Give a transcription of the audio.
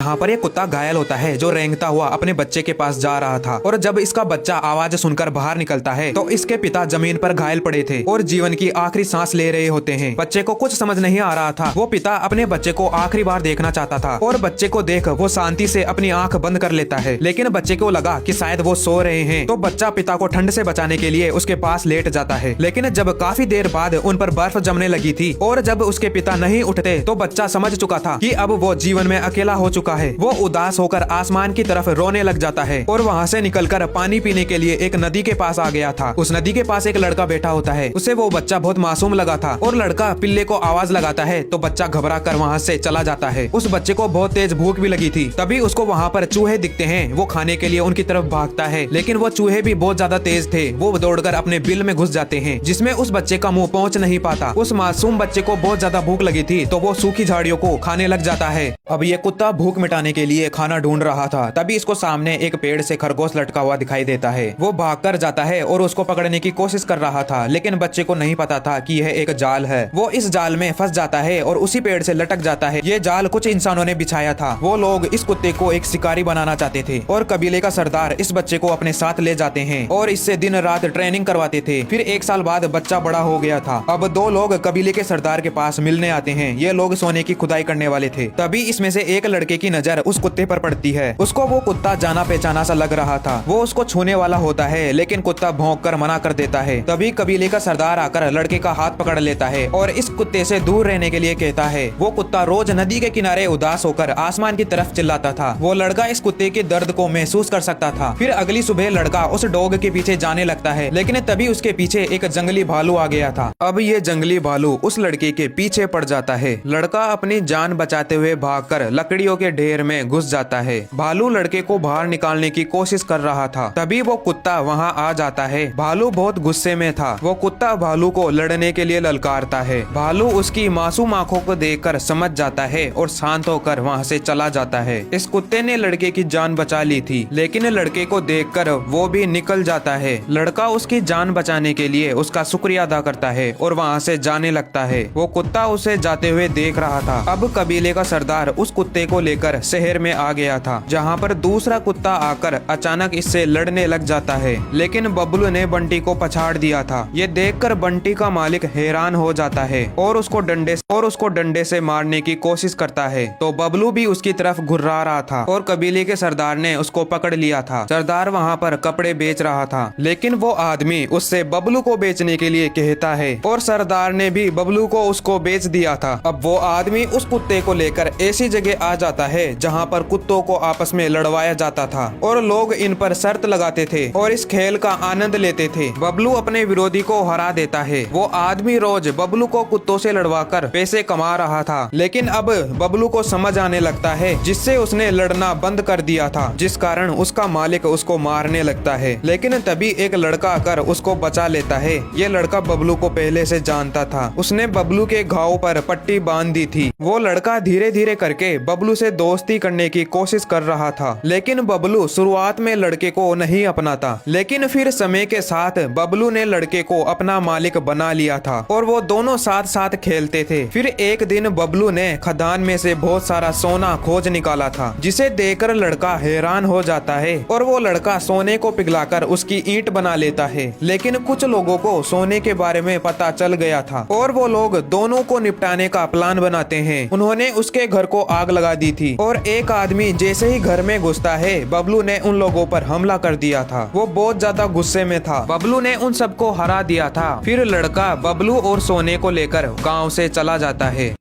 यहाँ पर एक कुत्ता घायल होता है जो रेंगता हुआ अपने बच्चे के पास जा रहा था। और जब इसका बच्चा आवाज सुनकर बाहर निकलता है तो इसके पिता जमीन पर घायल पड़े थे और जीवन की आखिरी सांस ले रहे होते हैं। बच्चे को कुछ समझ नहीं आ रहा था। वो पिता अपने बच्चे को आखिरी बार देखना चाहता था और बच्चे को देख वो शांति से अपनी आंख बंद कर लेता है। लेकिन बच्चे को लगा कि शायद वो सो रहे हैं, तो बच्चा पिता को ठंड से बचाने के लिए उसके पास लेट जाता है। लेकिन जब काफी देर बाद उन पर बर्फ जमने लगी थी और जब उसके पिता नहीं उठते तो बच्चा समझ चुका था कि अब वो जीवन में अकेला हो चुका है। वो उदास होकर आसमान की तरफ रोने लग जाता है और वहाँ से निकलकर पानी पीने के लिए एक नदी के पास आ गया था। उस नदी के पास एक लड़का बैठा होता है। उसे वो बच्चा बहुत मासूम लगा था और लड़का पिल्ले को आवाज लगाता है तो बच्चा घबरा कर वहाँ से चला जाता है। उस बच्चे को बहुत तेज भूख भी लगी थी। तभी उसको वहाँ पर चूहे दिखते हैं। वो खाने के लिए उनकी तरफ भागता है, लेकिन वो चूहे भी बहुत ज्यादा तेज थे। वो दौड़कर अपने बिल में घुस जाते हैं, जिसमें उस बच्चे का मुंह पहुँच नहीं पाता। उस मासूम बच्चे को बहुत ज्यादा भूख लगी थी तो वो सूखी झाड़ियों को खाने लग जाता है। अब ये कुत्ता भूख मिटाने के लिए खाना ढूंढ रहा था। तभी इसको सामने एक पेड़ से खरगोश लटका हुआ दिखाई देता है। वो भागकर जाता है और उसको पकड़ने की कोशिश कर रहा था, लेकिन बच्चे को नहीं पता था कि यह एक जाल है। वो इस जाल में फंस जाता है और उसी पेड़ से लटक जाता है। ये जाल कुछ इंसानों ने बिछाया था। वो लोग इस कुत्ते को एक शिकारी बनाना चाहते थे और कबीले का सरदार इस बच्चे को अपने साथ ले जाते हैं और इससे दिन रात ट्रेनिंग करवाते थे। फिर 1 साल बाद बच्चा बड़ा हो गया था। अब 2 लोग कबीले के सरदार के पास मिलने आते हैं। ये लोग सोने की खुदाई करने वाले थे। तभी इसमें से एक लड़के की नजर उस कुत्ते पर पड़ती है। उसको वो कुत्ता जाना पहचाना सा लग रहा था। वो उसको छूने वाला होता है, लेकिन कुत्ता भौंक कर मना कर देता है। तभी कबीले का सरदार आकर लड़के का हाथ पकड़ लेता है और इस कुत्ते से दूर रहने के लिए कहता है। वो कुत्ता रोज नदी के किनारे उदास होकर आसमान की तरफ चिल्लाता था। वो लड़का इस कुत्ते के दर्द को महसूस कर सकता था। फिर अगली सुबह लड़का उस डॉग के पीछे जाने लगता है, लेकिन तभी उसके पीछे एक जंगली भालू आ गया था। अब ये जंगली भालू उस लड़के के पीछे पड़ जाता है। लड़का अपनी जान बचाते हुए भागकर लकड़ियों के ढेर में घुस जाता है। भालू लड़के को बाहर निकालने की कोशिश कर रहा था। तभी वो कुत्ता वहाँ आ जाता है। भालू बहुत गुस्से में था। वो कुत्ता भालू को लड़ने के लिए ललकारता है। भालू उसकी मासूम आंखों को देखकर समझ जाता है और शांत होकर वहाँ से चला जाता है। इस कुत्ते ने लड़के की जान बचा ली थी, लेकिन लड़के को देखकर वो भी निकल जाता है। लड़का उसकी जान बचाने के लिए उसका शुक्रिया अदा करता है और वहाँ से जाने लगता है। वो कुत्ता उसे जाते हुए देख रहा था। अब कबीले का सरदार उस कुत्ते को लेकर शहर में आ गया था, जहाँ पर दूसरा कुत्ता आकर अचानक इससे लड़ने लग जाता है। लेकिन बबलू ने बंटी को पछाड़ दिया था। ये देखकर बंटी का मालिक हैरान हो जाता है और उसको डंडे से मारने की कोशिश करता है, तो बबलू भी उसकी तरफ घुर्रा रहा था और कबीले के सरदार ने उसको पकड़ लिया था। सरदार वहाँ पर कपड़े बेच रहा था, लेकिन वो आदमी उससे बबलू को बेचने के लिए कहता है और सरदार ने भी बबलू को उसको बेच दिया था। अब वो आदमी उस कुत्ते को लेकर ऐसी जगह आ जाता है जहाँ पर कुत्तों को आपस में लड़वाया जाता था और लोग इन पर शर्त लगाते थे और इस खेल का आनंद लेते थे। बबलू अपने विरोधी को हरा देता है। वो आदमी रोज बबलू को कुत्तों से लड़वाकर पैसे कमा रहा था, लेकिन अब बबलू को समझ आने लगता है, जिससे उसने लड़ना बंद कर दिया था, जिस कारण उसका मालिक उसको मारने लगता है। लेकिन तभी एक लड़का आकर उसको बचा लेता है। ये लड़का बबलू को पहले से जानता था। उसने बबलू के घाव पर पट्टी बांध दी थी। वो लड़का धीरे धीरे करके बबलू से दोस्ती करने की कोशिश कर रहा था, लेकिन बबलू शुरुआत में लड़के को नहीं अपनाता। लेकिन फिर समय के साथ बबलू ने लड़के को अपना मालिक बना लिया था और वो दोनों साथ साथ खेलते थे। फिर एक दिन बबलू ने खदान में से बहुत सारा सोना खोज निकाला था, जिसे देखकर लड़का हैरान हो जाता है और वो लड़का सोने को पिघलाकर उसकी ईंट बना लेता है। लेकिन कुछ लोगों को सोने के बारे में पता चल गया था और वो लोग दोनों को निपटाने का प्लान बनाते हैं। उन्होंने उसके घर को आग लगा दी थी और एक आदमी जैसे ही घर में घुसता है, बबलू ने उन लोगों पर हमला कर दिया था। वो बहुत ज्यादा गुस्से में था। बबलू ने उन सबको हरा दिया था। फिर लड़का बबलू और सोने को लेकर गांव से चला जाता है।